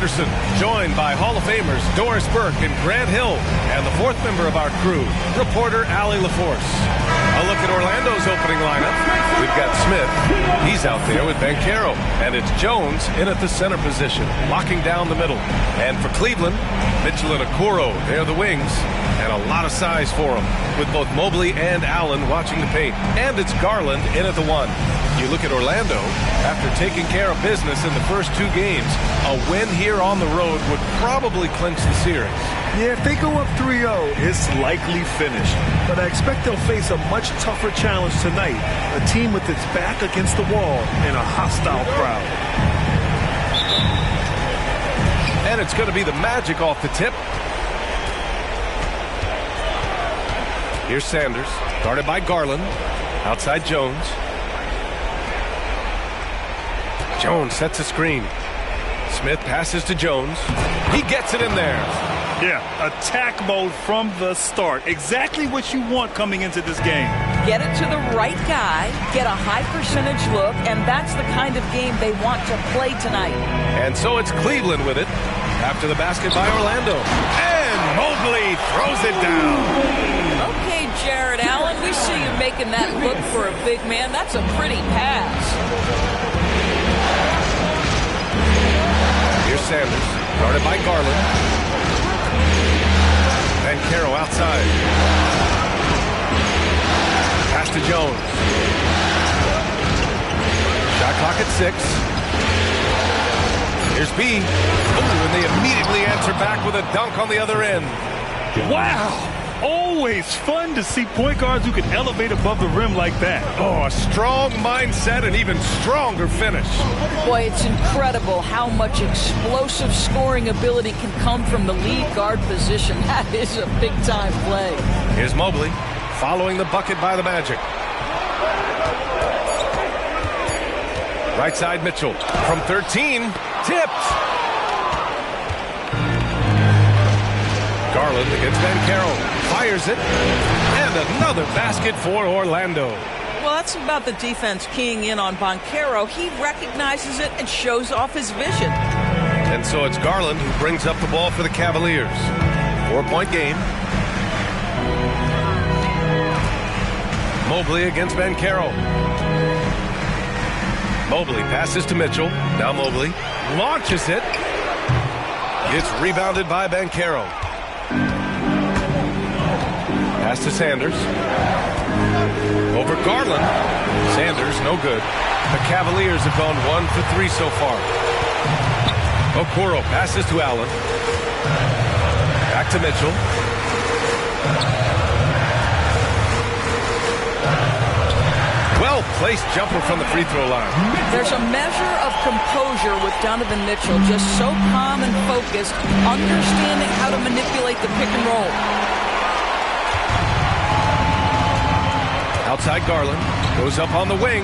Anderson, joined by Hall of Famers Doris Burke and Grant Hill, and the fourth member of our crew, reporter Allie LaForce. A look at Orlando's opening lineup. We've got Smith. He's out there with Banchero. And it's Jones in at the center position, locking down the middle. And for Cleveland, Mitchell and Okoro, they're the wings. And a lot of size for them, with both Mobley and Allen watching the paint. And it's Garland in at the one. You look at Orlando, after taking care of business in the first two games, a win here on the road would probably clinch the series. Yeah, if they go up 3-0, it's likely finished. But I expect they'll face a much tougher challenge tonight. A team with its back against the wall and a hostile crowd. And it's going to be the Magic off the tip. Here's Sanders, guarded by Garland. Outside Jones. Jones sets a screen. Smith passes to Jones. He gets it in there. Yeah, attack mode from the start. Exactly what you want coming into this game. Get it to the right guy, get a high percentage look, and that's the kind of game they want to play tonight. And so it's Cleveland with it after the basket by Orlando. And Mobley throws it down. Okay, Jared Allen, we see you making that look for a big man. That's a pretty pass. Here's Sanders, guarded by Garland. Banchero outside. Pass to Jones. Shot clock at 6. Here's B. And they immediately answer back with a dunk on the other end. Wow! Always fun to see point guards who can elevate above the rim like that. Oh, a strong mindset and even stronger finish. Boy, it's incredible how much explosive scoring ability can come from the lead guard position. That is a big-time play. Here's Mobley following the bucket by the Magic. Right side Mitchell from 13. Tipped. Garland against Banchero. Fires it. And another basket for Orlando. Well, that's about the defense keying in on Banchero. He recognizes it and shows off his vision. And so it's Garland who brings up the ball for the Cavaliers. 4-point game. Mobley against Banchero. Mobley passes to Mitchell. Now Mobley launches it. It's rebounded by Banchero. Pass to Sanders. Over Garland. Sanders, no good. The Cavaliers have gone 1 for 3 so far. Okoro passes to Allen. Back to Mitchell. Well-placed jumper from the free throw line. There's a measure of composure with Donovan Mitchell, just so calm and focused, understanding how to manipulate the pick and roll. Outside Garland, goes up on the wing.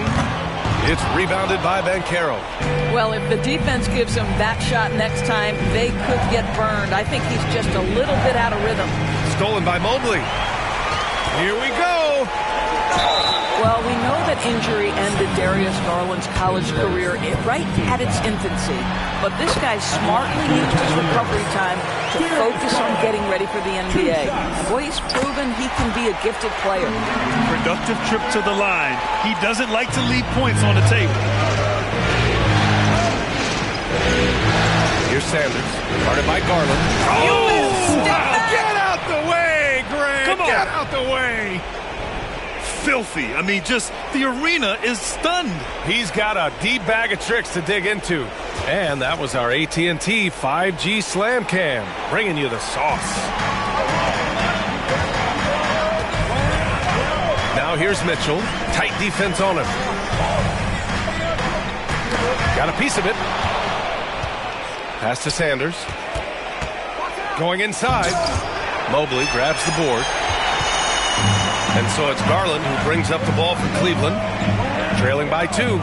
It's rebounded by Banchero. Well, if the defense gives him that shot next time, they could get burned. I think he's just a little bit out of rhythm. Stolen by Mobley. Here we go. Well, we know that injury ended Darius Garland's college career right at its infancy. But this guy smartly used his recovery time to focus on getting ready for the NBA. And boy, he's proven he can be a gifted player. Productive trip to the line. He doesn't like to leave points on the table. Here's Sanders, guarded by Garland. Oh! Get out the way, Grant! Come on. Get out the way! Filthy. I mean, just the arena is stunned. He's got a deep bag of tricks to dig into. And that was our AT&T 5G Slam Cam, bringing you the sauce. Now here's Mitchell. Tight defense on him. Got a piece of it. Pass to Sanders. Going inside. Mobley grabs the board. And so it's Garland who brings up the ball for Cleveland. Trailing by 2.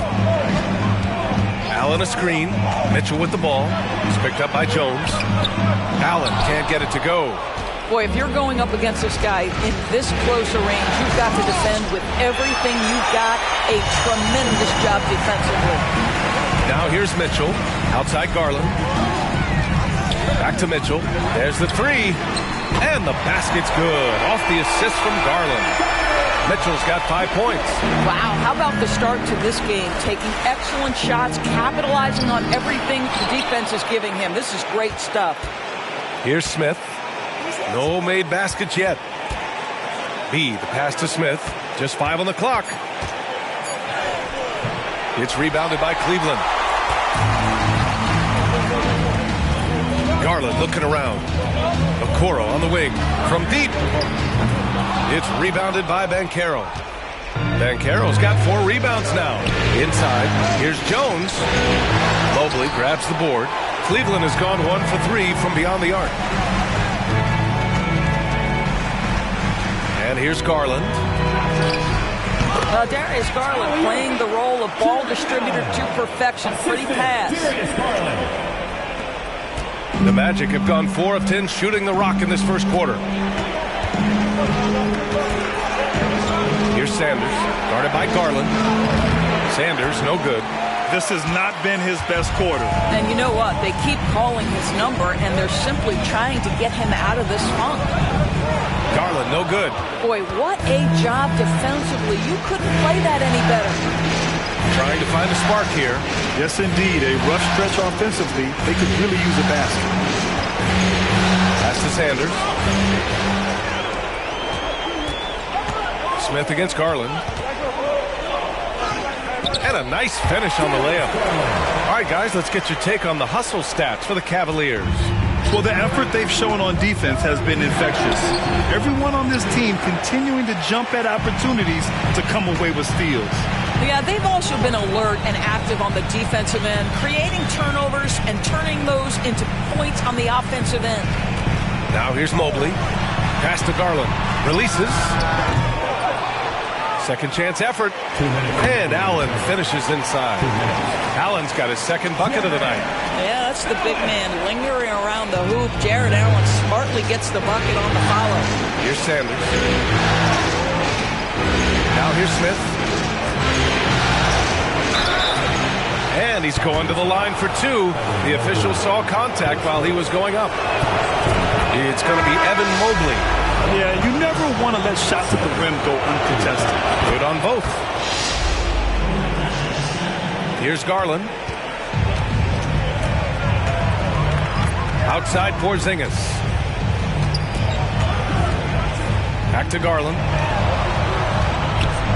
Allen a screen. Mitchell with the ball. It's picked up by Jones. Allen can't get it to go. Boy, if you're going up against this guy in this close a range, you've got to defend with everything you've got. A tremendous job defensively. Now here's Mitchell. Outside Garland. Back to Mitchell. There's the three. And the basket's good. Off the assist from Garland. Mitchell's got 5 points. Wow, how about the start to this game? Taking excellent shots, capitalizing on everything the defense is giving him. This is great stuff. Here's Smith. No made baskets yet. B, the pass to Smith. Just 5 on the clock. It's rebounded by Cleveland. Garland looking around. Okoro on the wing from deep. It's rebounded by Banchero. Banchero's got 4 rebounds now. Inside, here's Jones. Mobley grabs the board. Cleveland has gone 1 for 3 from beyond the arc. And here's Garland. Darius Garland playing the role of ball distributor to perfection. Pretty pass. The Magic have gone 4 of 10 shooting the rock in this first quarter. Here's Sanders, guarded by Garland. Sanders, no good. This has not been his best quarter. And you know what? They keep calling his number, and they're simply trying to get him out of this funk. Garland, no good. Boy, what a job defensively. You couldn't play that any better. Trying to find a spark here. Yes, indeed. A rough stretch offensively. They could really use a basket. Pass to Sanders. Smith against Garland. And a nice finish on the layup. All right, guys, let's get your take on the hustle stats for the Cavaliers. Well, the effort they've shown on defense has been infectious. Everyone on this team continuing to jump at opportunities to come away with steals. Yeah, they've also been alert and active on the defensive end, creating turnovers and turning those into points on the offensive end. Now here's Mobley. Pass to Garland. Releases. Second chance effort. And Allen finishes inside. Allen's got his second bucket of the night. Yeah, that's the big man lingering around the hoop. Jared Allen smartly gets the bucket on the follow. Here's Sanders. Now here's Smith. And he's going to the line for 2. The official saw contact while he was going up. It's going to be Evan Mobley. Yeah, you never want to let shots at the rim go uncontested. Good on both. Here's Garland. Outside Porzingis. Back to Garland.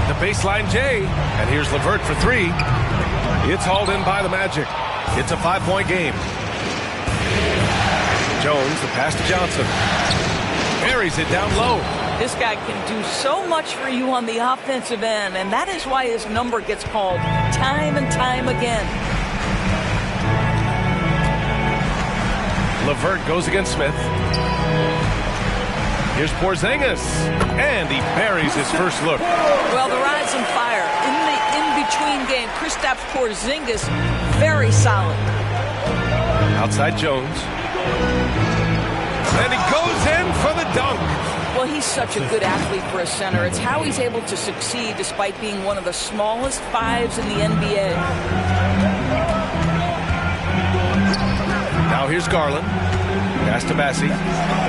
The baseline J. And here's LeVert for 3. It's hauled in by the Magic. It's a 5-point game. Jones, the pass to Johnson. Buries it down low. This guy can do so much for you on the offensive end, and that is why his number gets called time and time again. LeVert goes against Smith. Here's Porzingis, and he buries his first look. Well, the Rising Fire in the in-between game. Kristaps Porzingis, very solid. Outside Jones. And he goes in for the dunk. Well, he's such a good athlete for a center. It's how he's able to succeed despite being one of the smallest 5s in the NBA. Now here's Garland. Pass to Bassi.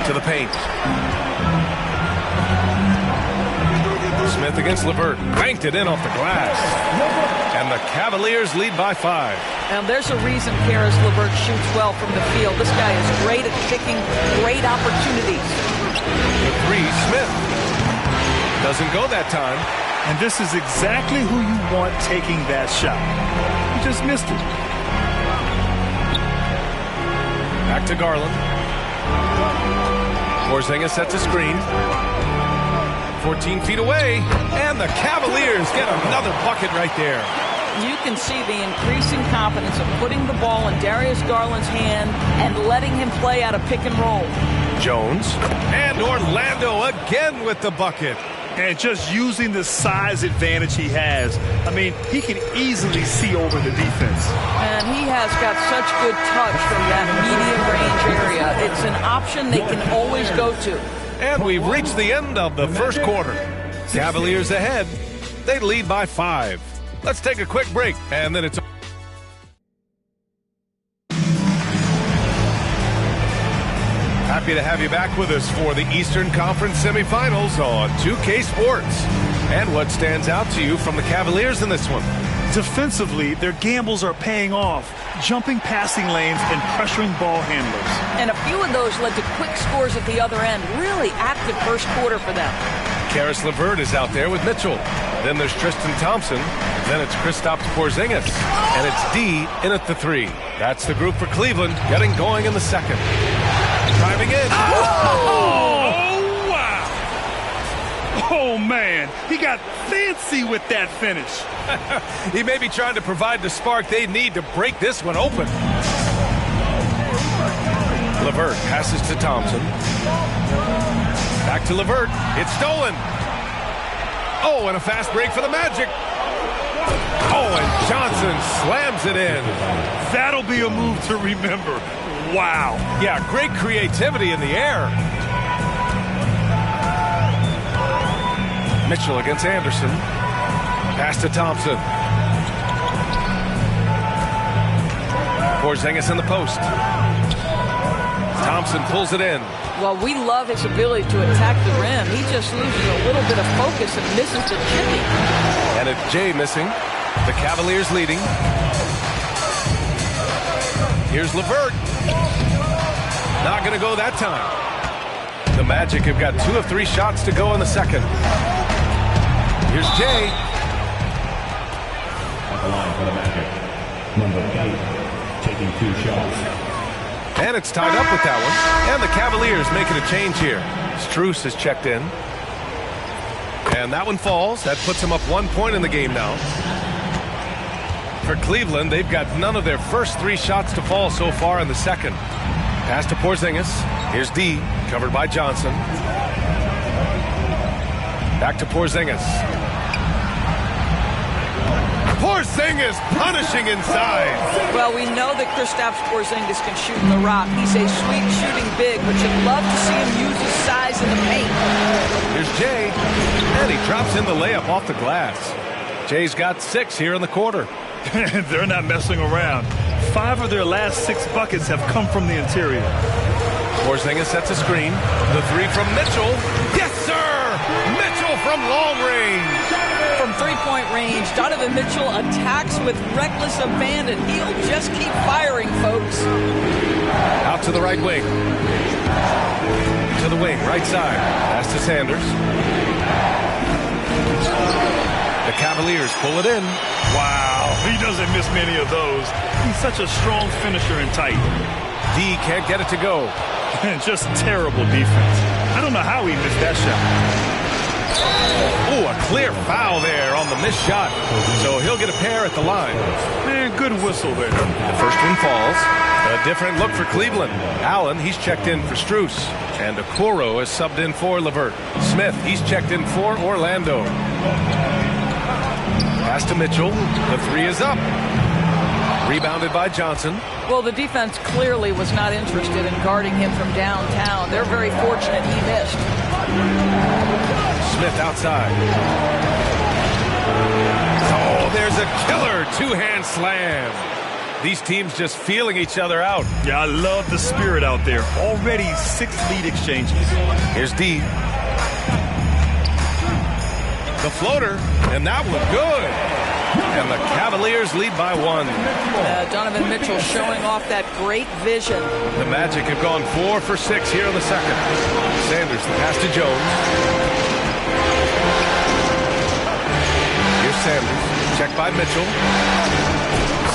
To the paint. Smith against LeVert. Banked it in off the glass. And the Cavaliers lead by 5. Now, there's a reason Karis LeVert shoots well from the field. This guy is great at picking great opportunities. The 3, Smith. Doesn't go that time. And this is exactly who you want taking that shot. He just missed it. Back to Garland. Porzingis sets a screen. 14 feet away. And the Cavaliers get another bucket right there. You can see the increasing confidence of putting the ball in Darius Garland's hand and letting him play out of pick and roll. Jones. And Orlando again with the bucket. And just using the size advantage he has. I mean, he can easily see over the defense. And he has got such good touch from that medium range area. It's an option they can always go to. And we've reached the end of the first quarter. Cavaliers ahead. They lead by 5. Let's take a quick break, and then it's... happy to have you back with us for the Eastern Conference semifinals on 2K Sports. And what stands out to you from the Cavaliers in this one? Defensively, their gambles are paying off, jumping passing lanes and pressuring ball handlers. And a few of those led to quick scores at the other end. Really active first quarter for them. Karis LeVert is out there with Mitchell. Then there's Tristan Thompson. Then it's Kristaps Porzingis. And it's D in at the 3. That's the group for Cleveland getting going in the second. Driving in. Oh, wow. Oh, man. He got fancy with that finish. He may be trying to provide the spark they need to break this one open. LeVert passes to Thompson. Back to LeVert. It's stolen. Oh, and a fast break for the Magic. Oh, and Johnson slams it in. That'll be a move to remember. Wow. Yeah, great creativity in the air. Mitchell against Anderson. Pass to Thompson. Porzingis in the post. Thompson pulls it in. Well, we love his ability to attack the rim. He just loses a little bit of focus and misses the chipping. And it's Jay missing. The Cavaliers leading. Here's LeVert. Not going to go that time. The Magic have got 2 of 3 shots to go in the second. Here's Jay. At the line for the Magic, number 8, taking 2 shots. And it's tied up with that one. And the Cavaliers making a change here. Strus has checked in. And that one falls. That puts them up 1 point in the game now. For Cleveland, they've got none of their first 3 shots to fall so far in the second. Pass to Porzingis. Here's D, covered by Johnson. Back to Porzingis. Porzingis punishing inside. Well, we know that Kristaps Porzingis can shoot in the rock. He's a sweet shooting big, but you'd love to see him use his size in the paint. Here's Jay, and he drops in the layup off the glass. Jay's got 6 here in the quarter. They're not messing around. 5 of their last 6 buckets have come from the interior. Porzingis sets a screen. The 3 from Mitchell. Yes, sir! Mitchell from long range. From three-point range, Donovan Mitchell attacks with reckless abandon. He'll just keep firing, folks. Out to the right wing. To the wing, right side. Pass to Sanders. The Cavaliers pull it in. Wow, he doesn't miss many of those. He's such a strong finisher and tight. D can't get it to go. Just terrible defense. I don't know how he missed that shot. Oh, a clear foul there on the missed shot. So he'll get a pair at the line. Man, good whistle there. The first one falls. A different look for Cleveland. Allen, he's checked in for Strus. And Okoro is subbed in for LeVert. Smith, he's checked in for Orlando. Pass to Mitchell. The 3 is up. Rebounded by Johnson. Well, the defense clearly was not interested in guarding him from downtown. They're very fortunate he missed. Smith outside. Oh, there's a killer 2-hand slam. These teams just feeling each other out. Yeah, I love the spirit out there. Already 6 lead exchanges. Here's D. The floater, and that one good. And the Cavaliers lead by 1. Donovan Mitchell showing off that great vision. The Magic have gone 4 for 6 here in the second. Sanders, the pass to Jones. Here's Sanders, checked by Mitchell.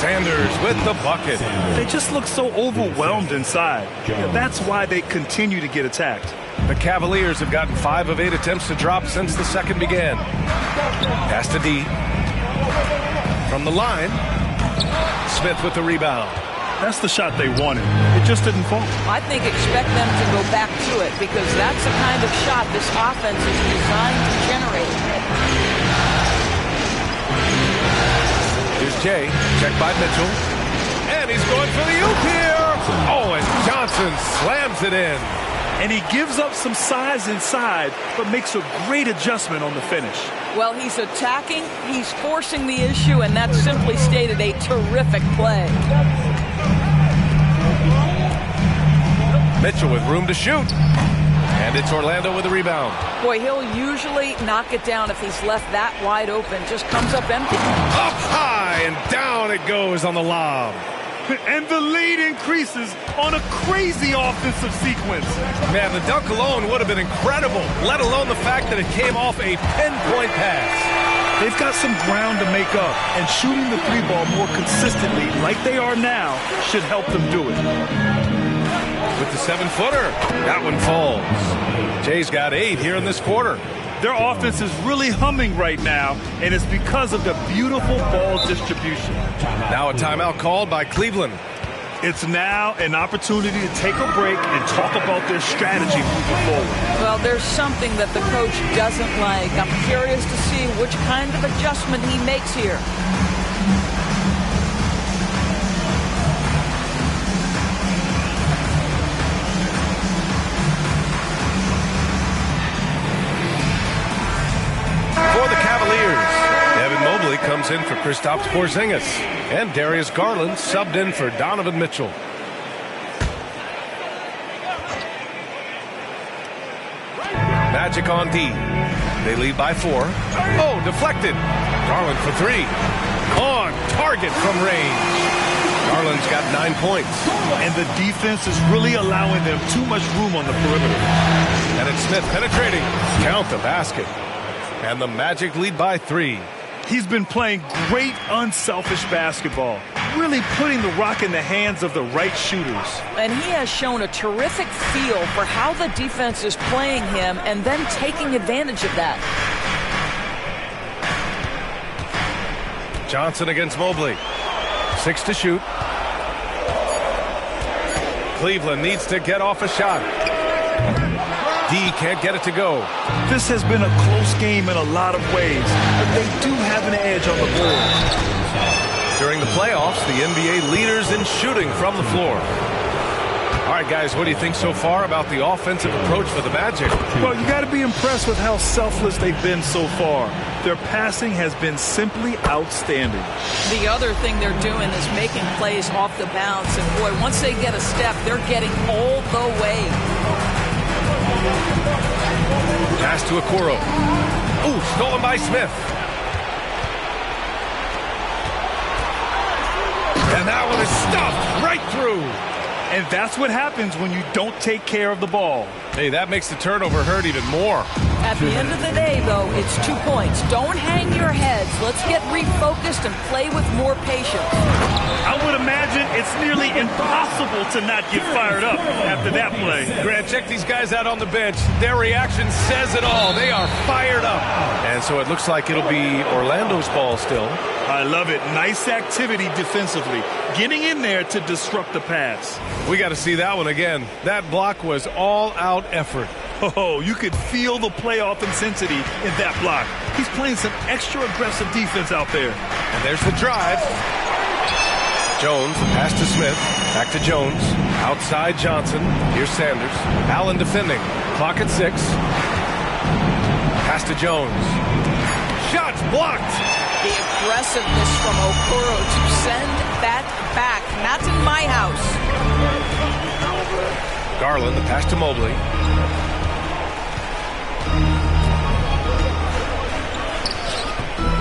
Sanders with the bucket. They just look so overwhelmed inside. Yeah, that's why they continue to get attacked. The Cavaliers have gotten 5 of 8 attempts to drop since the second began. Pass to D. From the line, Smith with the rebound. That's the shot they wanted. It just didn't fall. I think expect them to go back to it because that's the kind of shot this offense is designed to generate. Here's Jay, checked by Mitchell. And he's going for the oop here. Oh, and Johnson slams it in. And he gives up some size inside, but makes a great adjustment on the finish. Well, he's attacking, he's forcing the issue, and that's simply stated a terrific play. Mitchell with room to shoot. And it's Orlando with the rebound. Boy, he'll usually knock it down if he's left that wide open. Just comes up empty. Up high and down it goes on the lob. And the lead increases on a crazy offensive sequence. Man, the dunk alone would have been incredible, let alone the fact that it came off a pinpoint pass. They've got some ground to make up, and shooting the three ball more consistently like they are now should help them do it. With the 7-footer, that one falls. Jay's got 8 here in this quarter. Their offense is really humming right now, and it's because of the beautiful ball distribution. Now a timeout called by Cleveland. It's now an opportunity to take a break and talk about their strategy moving forward. Well, there's something that the coach doesn't like. I'm curious to see which kind of adjustment he makes here. For the Cavaliers, Evan Mobley comes in for Kristaps Porzingis, and Darius Garland subbed in for Donovan Mitchell. Magic on D. They lead by 4. Oh, deflected. Garland for 3. On target from range. Garland's got 9 points. And the defense is really allowing them too much room on the perimeter. And it's Smith penetrating. Count the basket. And the Magic lead by 3. He's been playing great unselfish basketball, really putting the rock in the hands of the right shooters. And he has shown a terrific feel for how the defense is playing him and then taking advantage of that. Johnson against Mobley. 6 to shoot. Cleveland needs to get off a shot. D can't get it to go. This has been a close game in a lot of ways, but they do have an edge on the board. During the playoffs, the NBA leaders in shooting from the floor. All right, guys, what do you think so far about the offensive approach for the Magic? Well, you got to be impressed with how selfless they've been so far. Their passing has been simply outstanding. The other thing they're doing is making plays off the bounce. And, boy, once they get a step, they're getting all the way. Pass to Okoro. Ooh, stolen by Smith. And that one is stuffed right through. And that's what happens when you don't take care of the ball. Hey, that makes the turnover hurt even more. At the end of the day, though, it's 2 points. Don't hang your heads. Let's get refocused and play with more patience. I would imagine it's nearly impossible to not get fired up after that play. Grant, check these guys out on the bench. Their reaction says it all. They are fired up. And so it looks like it'll be Orlando's ball still. I love it. Nice activity defensively. Getting in there to disrupt the pass. We got to see that one again. That block was all-out effort. Oh, you could feel the playoff intensity in that block. He's playing some extra aggressive defense out there. And there's the drive. Jones, the pass to Smith. Back to Jones. Outside Johnson. Here's Sanders. Allen defending. Clock at 6. Pass to Jones. Shots blocked. The aggressiveness from Okoro to send that back. Not in my house. Garland, the pass to Mobley.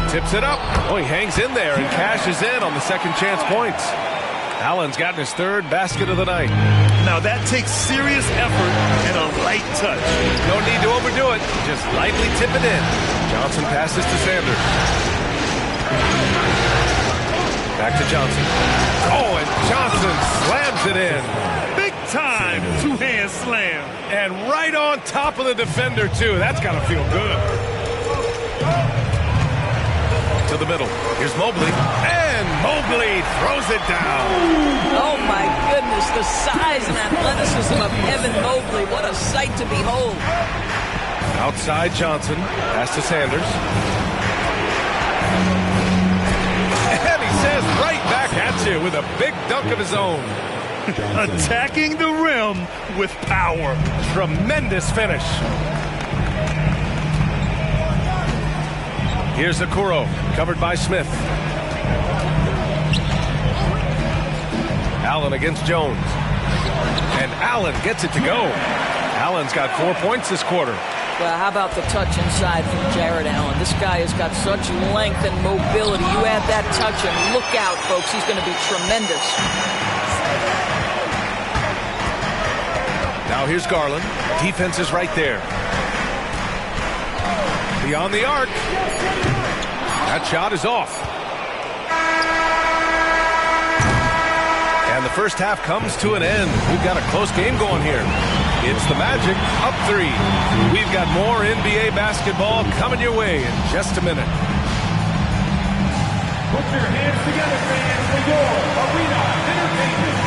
Tips it up. Oh, he hangs in there and cashes in on the second chance points. Allen's gotten his 3rd basket of the night. Now that takes serious effort and a light touch. No need to overdo it. Just lightly tip it in. Johnson passes to Sanders. Back to Johnson. Oh, and Johnson slams it in. Big time 2-hand slam. And right on top of the defender, too. That's got to feel good. To the middle. Here's Mobley. And Mobley throws it down. Oh, my goodness. The size and athleticism of Evan Mobley. What a sight to behold. Outside Johnson. Pass to Sanders. And he says right back at you with a big dunk of his own. Attacking the rim with power. Tremendous finish. Here's Okoro, covered by Smith. Allen against Jones. And Allen gets it to go. Allen's got 4 points this quarter. Well, how about the touch inside from Jared Allen? This guy has got such length and mobility. You add that touch and look out, folks. He's going to be tremendous. Now here's Garland. Defense is right there. Beyond the arc. That shot is off. And the first half comes to an end. We've got a close game going here. It's the Magic up 3. We've got more NBA basketball coming your way in just a minute. Put your hands together, fans, for your Arena Entertainment.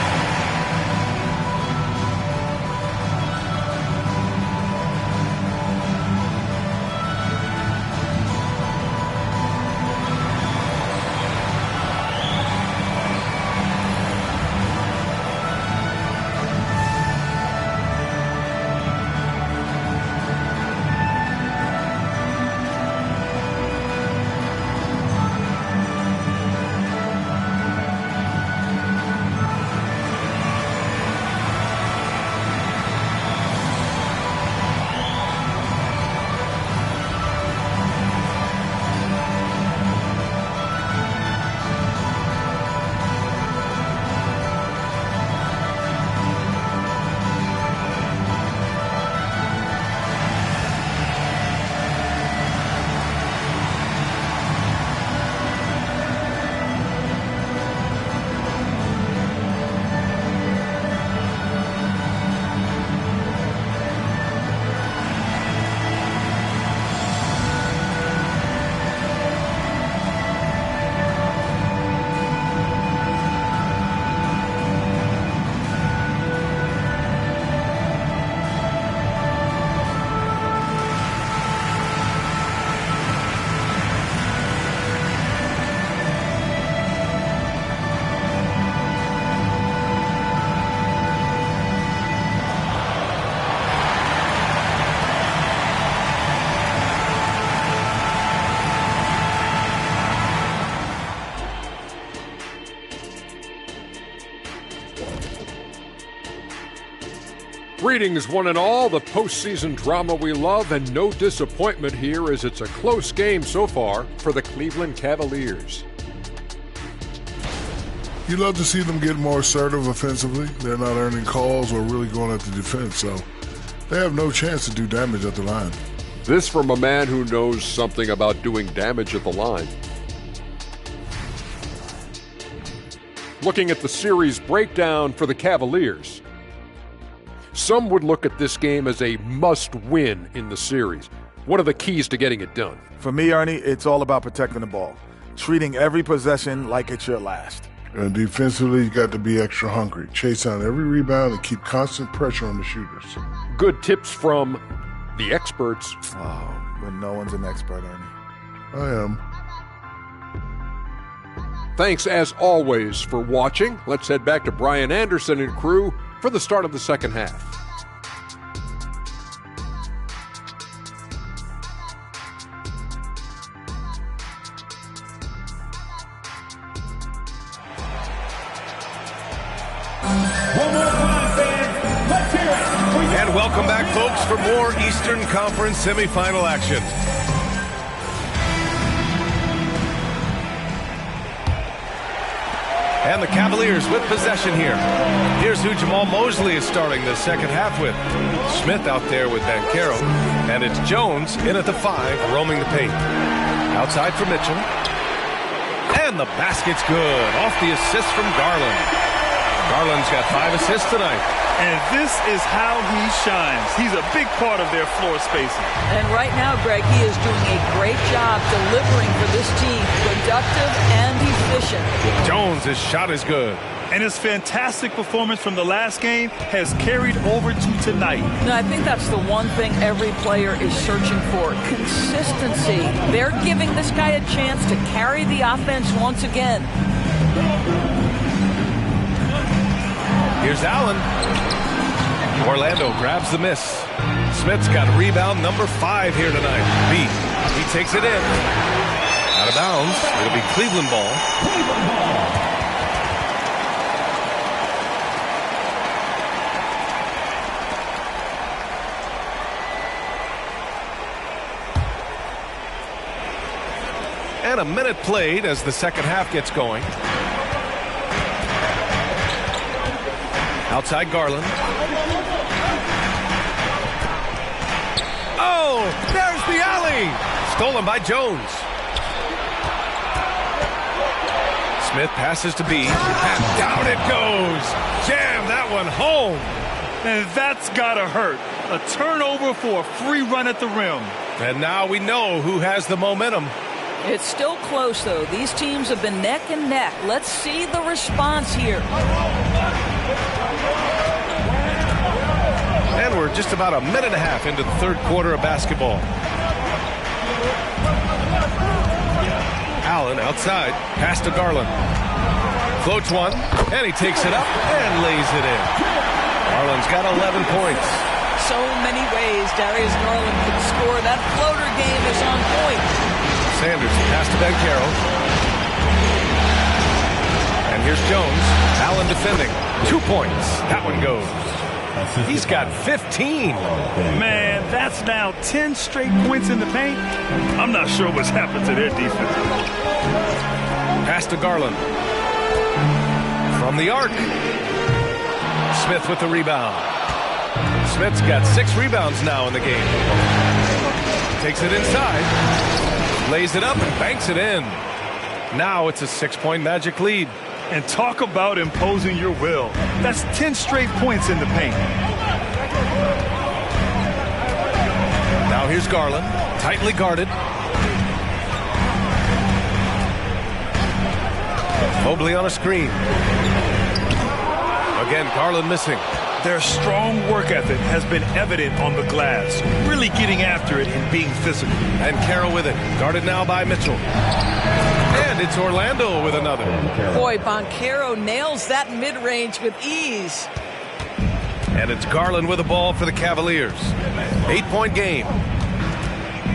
Greetings, one and all, the postseason drama we love, and no disappointment here as it's a close game so far for the Cleveland Cavaliers. You love to see them get more assertive offensively. They're not earning calls or really going at the defense, so they have no chance to do damage at the line. This from a man who knows something about doing damage at the line. Looking at the series breakdown for the Cavaliers, some would look at this game as a must-win in the series. What are the keys to getting it done? For me, Ernie, it's all about protecting the ball, treating every possession like it's your last. And defensively, you got to be extra hungry. Chase down every rebound and keep constant pressure on the shooters. Good tips from the experts. Oh, but no one's an expert, Ernie. I am. Thanks, as always, for watching. Let's head back to Brian Anderson and crew for the start of the second half. One more time, fans. Let's hear it for you. And welcome back, folks, for more Eastern Conference semifinal action. And the Cavaliers with possession here. Here's who Jamal Mosley is starting the second half with. Smith out there with Banchero. And it's Jones in at the 5, roaming the paint. Outside for Mitchell. And the basket's good. Off the assist from Garland. Garland's got 5 assists tonight. And this is how he shines. He's a big part of their floor spacing. And right now, Greg, he is doing a great job delivering for this team. Productive and efficient. Jones' shot is good. And his fantastic performance from the last game has carried over to tonight. No, I think that's the one thing every player is searching for. Consistency. They're giving this guy a chance to carry the offense once again. Here's Allen. Orlando grabs the miss. Smith's got rebound number 5 here tonight. B. He takes it in. Out of bounds. It'll be Cleveland ball. And a minute played as the second half gets going. Outside Garland. Oh, there's the alley. Stolen by Jones. Smith passes to B. And down it goes. Jam that one home. And that's gotta hurt. A turnover for a free run at the rim. And now we know who has the momentum. It's still close, though. These teams have been neck and neck. Let's see the response here. And we're just about a minute and a half into the third quarter of basketball. Allen outside. Pass to Garland. Floats one. And he takes it up and lays it in. Garland's got 11 points. So many ways Darius Garland can score. That floater game is on point. Sanders pass to Banchero. And here's Jones. Allen defending. 2 points. That one goes. He's got 15. Man, that's now 10 straight points in the paint. I'm not sure what's happened to their defense. Pass to Garland. From the arc. Smith with the rebound. Smith's got 6 rebounds now in the game. Takes it inside. Lays it up and banks it in. Now it's a 6-point Magic lead. And talk about imposing your will. That's 10 straight points in the paint. Now here's Garland. Tightly guarded. Mobley on a screen. Again, Garland missing. Their strong work ethic has been evident on the glass. Really getting after it and being physical. And Carroll with it. Guarded now by Mitchell. And it's Orlando with another. Boy, Banchero nails that mid-range with ease. And it's Garland with the ball for the Cavaliers. 8-point game.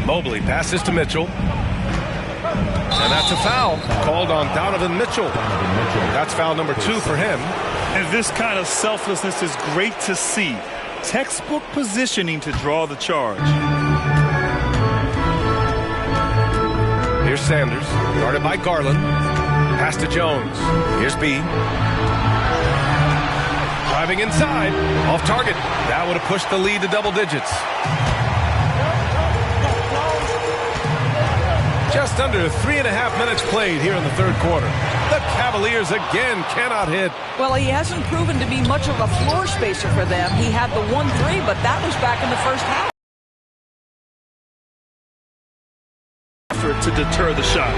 Mobley passes to Mitchell. And that's a foul called on Donovan Mitchell. That's foul number 2 for him. And this kind of selflessness is great to see. Textbook positioning to draw the charge. Here's Sanders, guarded by Garland. Pass to Jones. Here's B. Driving inside, off target. That would have pushed the lead to double digits. Just under 3.5 minutes played here in the third quarter. The Cavaliers again cannot hit. Well, he hasn't proven to be much of a floor spacer for them. He had the 1-3, but that was back in the first half. To deter the shot.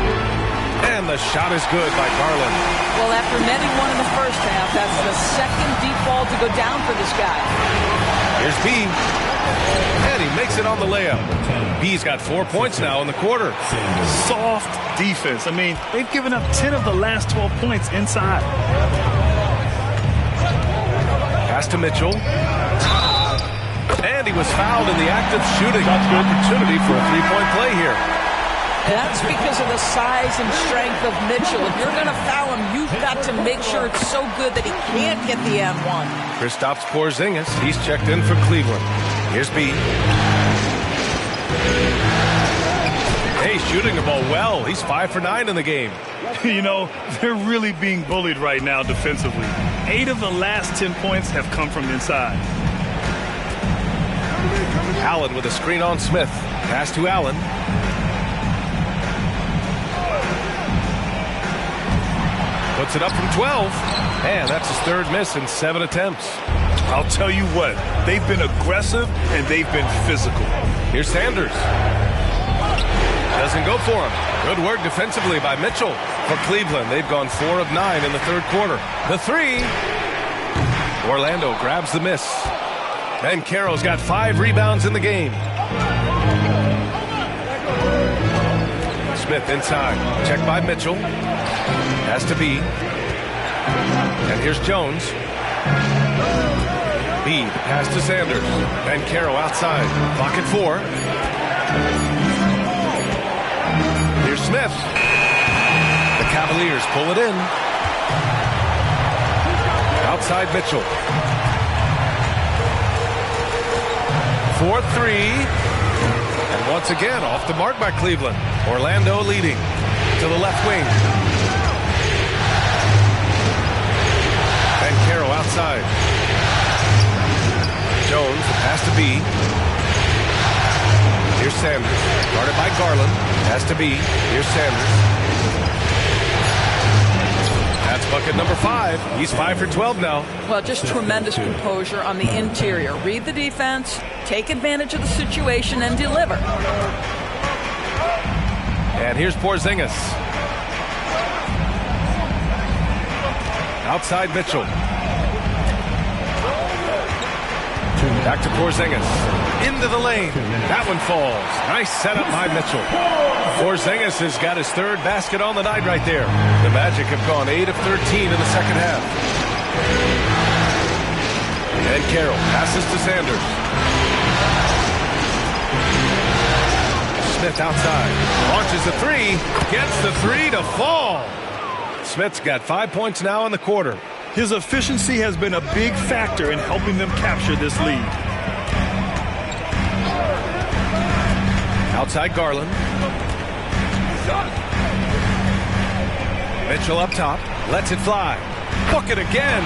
And the shot is good by Garland. Well, after netting one in the first half, that's the second deep ball to go down for this guy. Here's B. And he makes it on the layup. B's got 4 points now in the quarter. Soft defense. I mean, they've given up 10 of the last 12 points inside. Pass to Mitchell. And he was fouled in the act of shooting. Opportunity for a 3-point play here. That's because of the size and strength of Mitchell. If you're going to foul him, you've got to make sure it's so good that he can't get the M1. Kristaps Porzingis, he's checked in for Cleveland. Here's B. Hey, shooting the ball well. He's 5 for 9 in the game. You know, they're really being bullied right now defensively. 8 of the last 10 points have come from inside. Allen with a screen on Smith. Pass to Allen. Puts it up from 12. And that's his third miss in 7 attempts. I'll tell you what, they've been aggressive and they've been physical. Here's Sanders. Doesn't go for him. Good work defensively by Mitchell. For Cleveland, they've gone 4 of 9 in the third quarter. The 3. Orlando grabs the miss. And Carroll's got 5 rebounds in the game. Smith inside. Checked by Mitchell. Has to be. And here's Jones. B, the pass to Sanders. And Carroll outside. Clock at 4. Here's Smith. The Cavaliers pull it in. Outside Mitchell. 4-3. And once again, off the mark by Cleveland. Orlando leading. to the left wing. And Carroll outside. Jones, the pass to B. Here's Sanders. Guarded by Garland. Has to be. Here's Sanders. That's bucket number 5. He's 5 for 12 now. Well, just tremendous composure on the interior. Read the defense, take advantage of the situation, and deliver. And here's Porzingis. Outside Mitchell. Back to Porzingis. Into the lane. That one falls. Nice setup by Mitchell. Porzingis has got his 3rd basket on the night right there. The Magic have gone 8 of 13 in the second half. And Carroll passes to Sanders. Smith outside. Launches a 3. Gets the 3 to fall. Smith's got 5 points now in the quarter. His efficiency has been a big factor in helping them capture this lead. Outside Garland. Mitchell up top. Lets it fly. Book it again.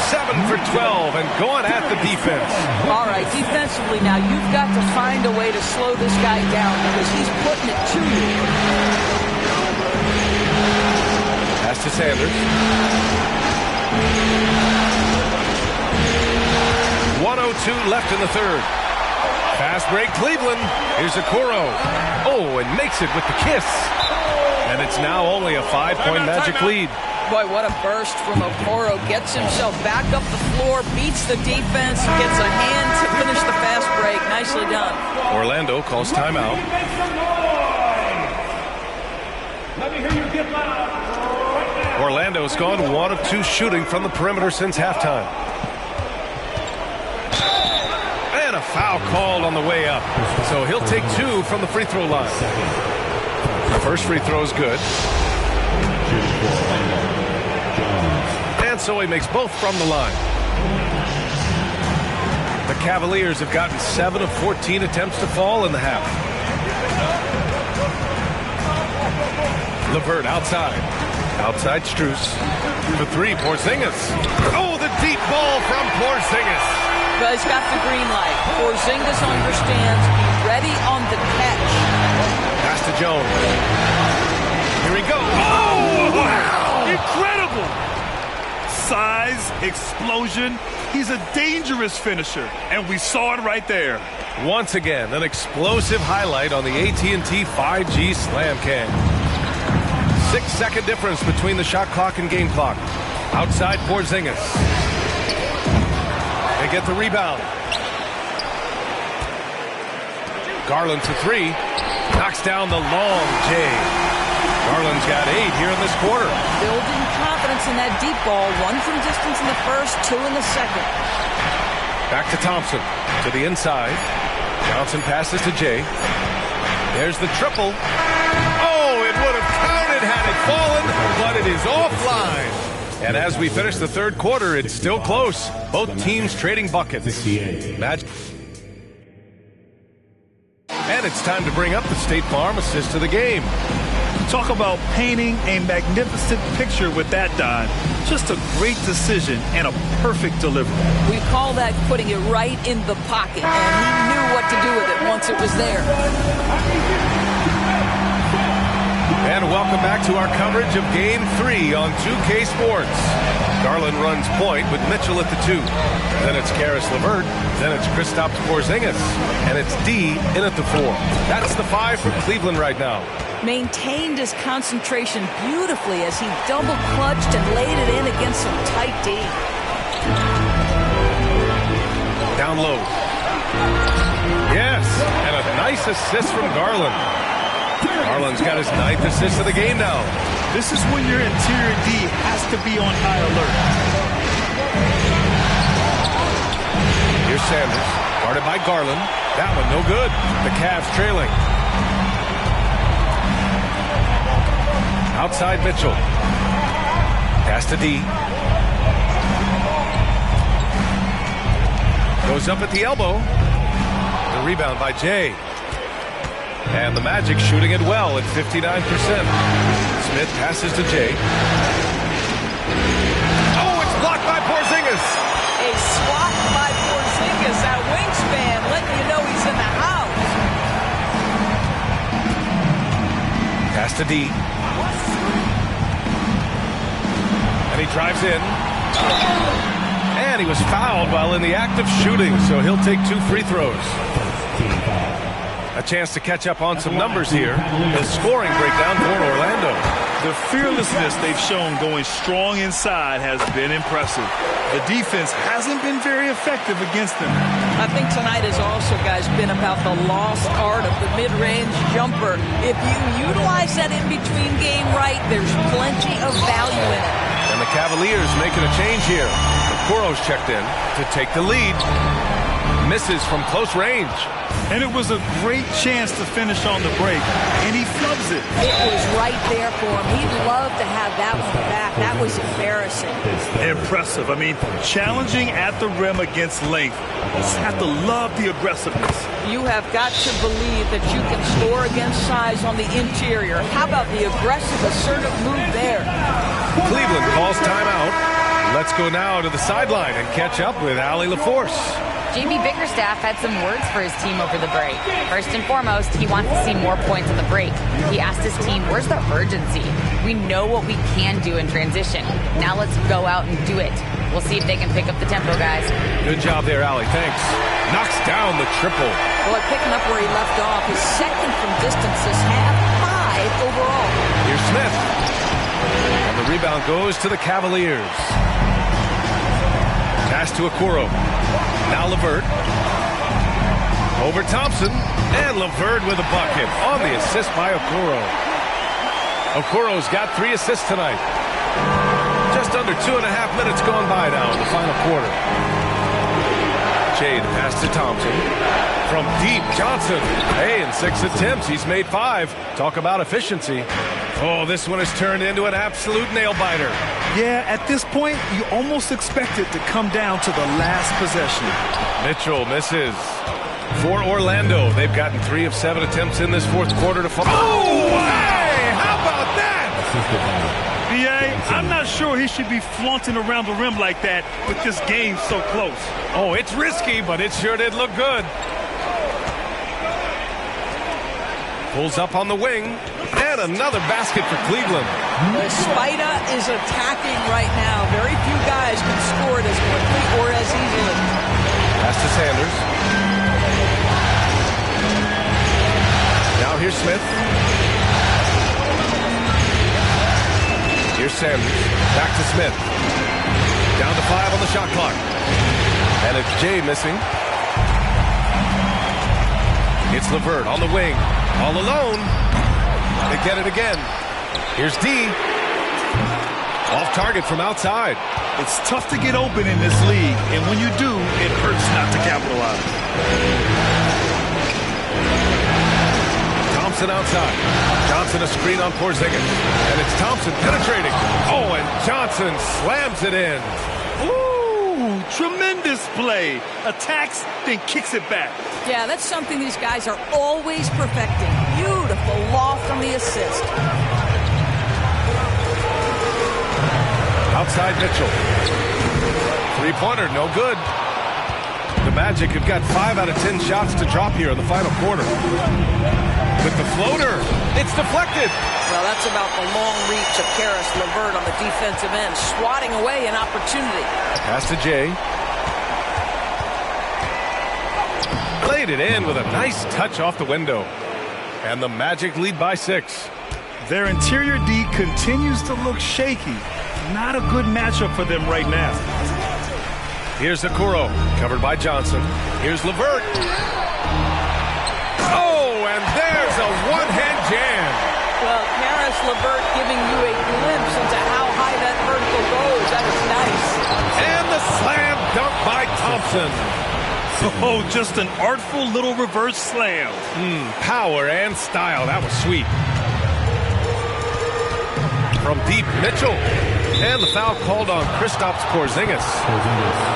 7 for 12 and going at the defense. All right, defensively now, you've got to find a way to slow this guy down because he's putting it to you. Pass to Sanders. 1:02 left in the 3rd. Fast break Cleveland. Here's Okoro. Oh, and makes it with the kiss. And it's now only a 5-point Magic lead. Boy, what a burst from Okoro. Gets himself back up the floor, beats the defense, gets a hand to finish the fast break. Nicely done. Orlando calls timeout. Let me hear you get loud. Orlando's gone 1 of 2 shooting from the perimeter since halftime. And a foul called on the way up. So he'll take 2 from the free throw line. The first free throw is good. And so he makes both from the line. The Cavaliers have gotten 7 of 14 attempts to fall in the half. LeVert outside. Outside Strus. For 3, Porzingis. Oh, the deep ball from Porzingis. But he's got the green light. Porzingis understands. Be ready on the catch. Pass to Jones. Here he goes. Oh, wow. Incredible! Size, explosion. He's a dangerous finisher, and we saw it right there. Once again, an explosive highlight on the AT&T 5G Slam Cam. 6-second difference between the shot clock and game clock. Outside Porzingis. They get the rebound. Garland for 3. Knocks down the long J. Garland's got 8 here in this quarter. Building confidence in that deep ball. 1 from distance in the first, 2 in the second. Back to Thompson. To the inside. Johnson passes to Jay. There's the triple. Oh, it would have counted had it fallen, but it is offline. And as we finish the 3rd quarter, it's still close. Both teams trading buckets. Magic. And it's time to bring up the State Farm assist of the game. Talk about painting a magnificent picture with that dive. Just a great decision and a perfect delivery. We call that putting it right in the pocket, and he knew what to do with it once it was there. And welcome back to our coverage of Game 3 on 2K Sports. Garland runs point with Mitchell at the 2. Then it's Caris LeVert. Then it's Kristaps Porzingis. And it's D in at the 4. That's the 5 for Cleveland right now. Maintained his concentration beautifully as he double clutched and laid it in against some tight D. Down low. Yes, and a nice assist from Garland. Garland's got his 9th assist of the game now. This is when your interior D has to be on high alert. Here's Sanders, guarded by Garland. That one no good. The Cavs trailing. Outside Mitchell. Pass to D. Goes up at the elbow. The rebound by Jay. And the Magic shooting it well at 59%. Smith passes to Jay. Oh, it's blocked by Porzingis. A swat by Porzingis. That wingspan letting you know he's in the house. Pass to D. And he drives in. And he was fouled while in the act of shooting, so he'll take 2 free throws. A chance to catch up on some numbers here. The scoring breakdown for Orlando. The fearlessness they've shown going strong inside has been impressive. The defense hasn't been very effective against them. I think tonight has also, guys, been about the lost art of the mid-range jumper. If you utilize that in-between game right, there's plenty of value in it. And the Cavaliers making a change here. Okoro's checked in to take the lead. Misses from close range. And it was a great chance to finish on the break, and he flubs it. It was right there for him. He'd love to have that one back. That was embarrassing. Impressive. I mean, challenging at the rim against length. You just have to love the aggressiveness. You have got to believe that you can score against size on the interior. How about the aggressive, assertive move there? Cleveland calls timeout. Let's go now to the sideline and catch up with Allie LaForce. JB Bickerstaff had some words for his team over the break. First and foremost, he wants to see more points on the break. He asked his team, where's the urgency? We know what we can do in transition. Now let's go out and do it. We'll see if they can pick up the tempo, guys. Good job there, Allie. Thanks. Knocks down the triple. Well, picking up where he left off. His second from distance this half, 5 overall. Here's Smith. And the rebound goes to the Cavaliers. Pass to Okoro. Now LeVert. Over Thompson. And LeVert with a bucket on the assist by Okoro. Okoro's got 3 assists tonight. Just under 2.5 minutes gone by now in the final quarter. Jay, the pass to Thompson. From deep, Johnson. Hey, in 6 attempts, he's made 5. Talk about efficiency. Oh, this one has turned into an absolute nail-biter. Yeah, at this point, you almost expect it to come down to the last possession. Mitchell misses. For Orlando, they've gotten 3 of 7 attempts in this fourth quarter to fall. Oh, hey! How about that? B.A., I'm not sure he should be flaunting around the rim like that with this game so close. Oh, it's risky, but it sure did look good. Pulls up on the wing. And another basket for Cleveland. The Spida is attacking right now. Very few guys can score it as quickly or as easily. Pass to Sanders. Now here's Smith. Here's Sanders. Back to Smith. Down to 5 on the shot clock. And it's Jay missing. It's LeVert on the wing. All alone. They get it again. Here's D. Off target from outside. It's tough to get open in this league, and when you do, it hurts not to capitalize. Thompson outside. Johnson a screen on Porzingis. And it's Thompson penetrating. Oh, and Johnson slams it in. Ooh, tremendous play. Attacks, then kicks it back. Yeah, that's something these guys are always perfecting. Beautiful loft on the assist. Outside Mitchell. 3-pointer, no good. The Magic have got 5 out of 10 shots to drop here in the final quarter. With the floater, it's deflected. Well, that's about the long reach of Caris LeVert on the defensive end, swatting away an opportunity. Pass to Jay. Played it in with a nice touch off the window. And the Magic lead by 6. Their interior D continues to look shaky. Not a good matchup for them right now. Here's Okoro, covered by Johnson. Here's LeVert. Oh, and there's a one-hand jam. Well, Caris LeVert giving you a glimpse into how high that vertical goes. That is nice. And the slam dunk by Thompson. Oh, just an artful little reverse slam. Power and style. That was sweet. From deep, Mitchell. And the foul called on Kristaps Porzingis.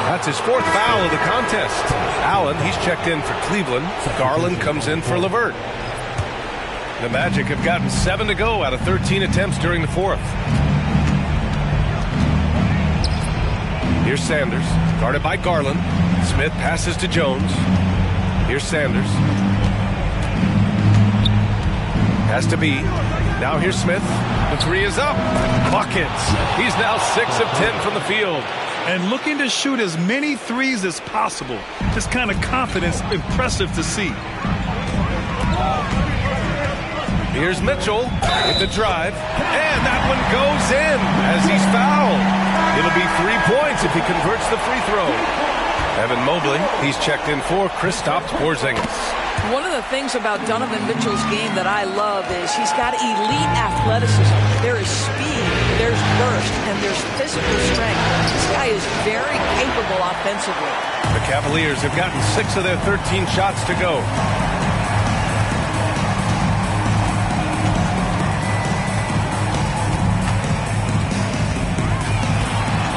That's his 4th foul of the contest. Allen, he's checked in for Cleveland. Garland comes in for LeVert. The Magic have gotten 7 to go out of 13 attempts during the fourth. Here's Sanders, guarded by Garland. Smith passes to Jones. Here's Sanders. Has to be. Now here's Smith. The three is up. Buckets. He's now 6 of 10 from the field. And looking to shoot as many threes as possible. This kind of confidence, impressive to see. Here's Mitchell with the drive. And that one goes in as he's fouled. It'll be 3 points if he converts the free throw. Evan Mobley, he's checked in for Kristaps Porzingis. One of the things about Donovan Mitchell's game that I love is he's got elite athleticism. There is speed, there's burst, and there's physical strength. This guy is very capable offensively. The Cavaliers have gotten 6 of their 13 shots to go.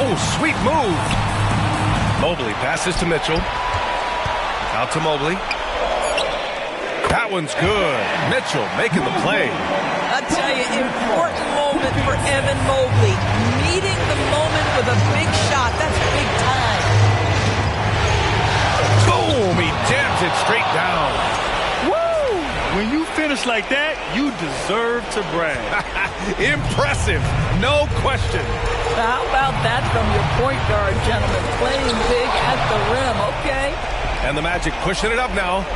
Oh, sweet move. Mobley passes to Mitchell. Out to Mobley. That one's good. Mitchell making the play. I tell you, important moment for Evan Mobley. Meeting the moment with a big shot. That's big time. Boom! He jams it straight down. Woo! When you finish like that, you deserve to brag. Impressive. No question. How about that from your point guard, gentlemen? Playing big at the rim. Okay. And the Magic pushing it up now.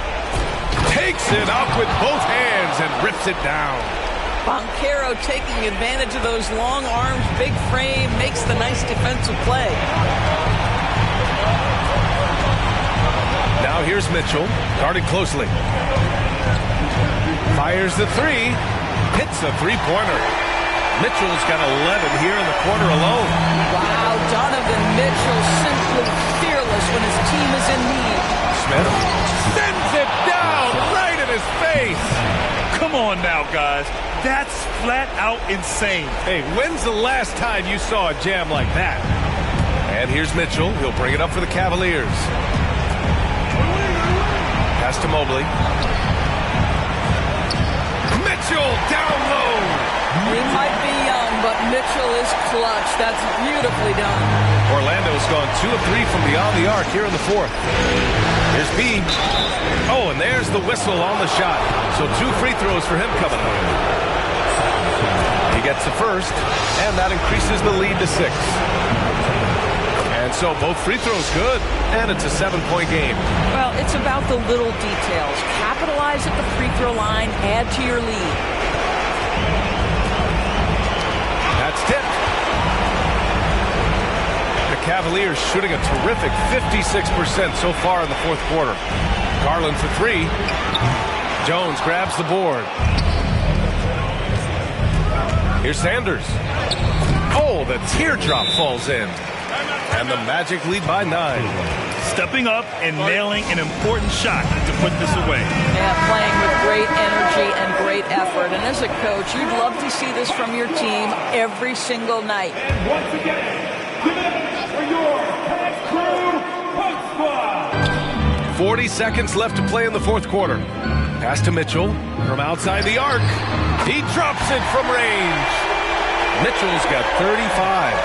Takes it up with both hands and rips it down. Banchero taking advantage of those long arms, big frame, makes the nice defensive play. Now here's Mitchell, guarded closely. Fires the three, hits a three-pointer. Mitchell's got 11 here in the quarter alone. Wow, Donovan Mitchell simply fearless when his team is in need. Smith sends it down right in his face. Come on now, guys. That's flat out insane. Hey, when's the last time you saw a jam like that? And here's Mitchell. He'll bring it up for the Cavaliers. Pass to Mobley. Mitchell down low. He might be young, but Mitchell is clutch. That's beautifully done. Orlando's gone 2 of 3 from beyond the arc here in the fourth. Here's B. Oh, and there's the whistle on the shot. So 2 free throws for him coming up. He gets the first, and that increases the lead to 6. And so both free throws good, and it's a 7-point game. Well, it's about the little details. Capitalize at the free throw line, add to your lead. That's tipped. The Cavaliers shooting a terrific 56% so far in the fourth quarter. Garland for 3. Jones grabs the board. Here's Sanders. Oh, the teardrop falls in. And the Magic lead by 9. Stepping up and nailing an important shot to put this away. Yeah, playing with great energy and great effort. And as a coach, you'd love to see this from your team every single night. And once again, give it up for your Pass Crew Punch Squad. 40 seconds left to play in the fourth quarter. Pass to Mitchell from outside the arc. He drops it from range. Mitchell's got 35.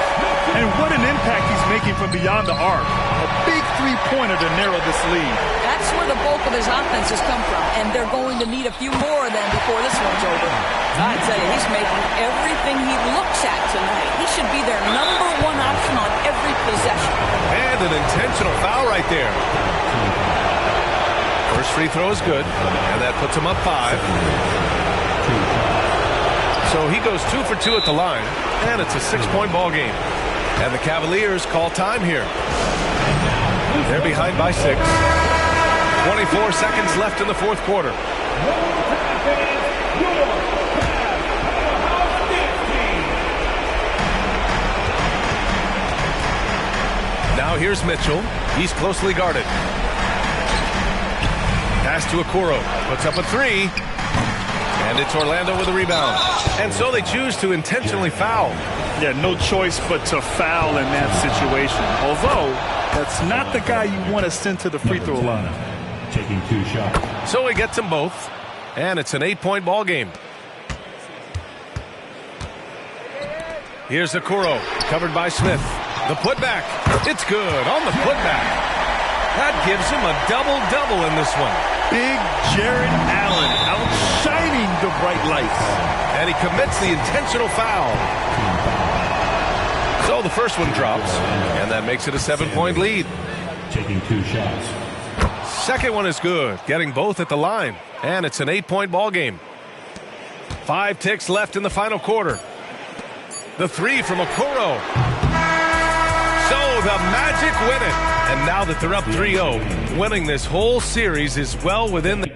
And what an impact he's making from beyond the arc. A big three-pointer to narrow this lead. That's where the bulk of his offense has come from, and they're going to need a few more of them before this one's over. I tell you, he's making everything he looks at tonight. He should be their #1 option on every possession. And an intentional foul right there. First free throw is good, and that puts him up 5. So he goes 2 for 2 at the line, and it's a 6-point ball game. And the Cavaliers call time here. They're behind by 6. 24 seconds left in the fourth quarter. Now here's Mitchell. He's closely guarded. Pass to Okoro. Puts up a 3. And it's Orlando with a rebound. And so they choose to intentionally foul. Yeah, no choice but to foul in that situation. Although, that's not the guy you want to send to the free throw line. Taking 2 shots. So he gets them both. And it's an 8-point ball game. Here's Okoro, covered by Smith. The putback. It's good on the putback. That gives him a double-double in this one. Big Jared Allen outshining the bright lights. And he commits the intentional foul. So the first one drops, and that makes it a 7-point lead. Taking 2 shots. Second one is good, getting both at the line. And it's an 8-point ball game. 5 ticks left in the final quarter. The three from Okoro. So the Magic win it. And now that they're up 3-0, winning this whole series is well within the...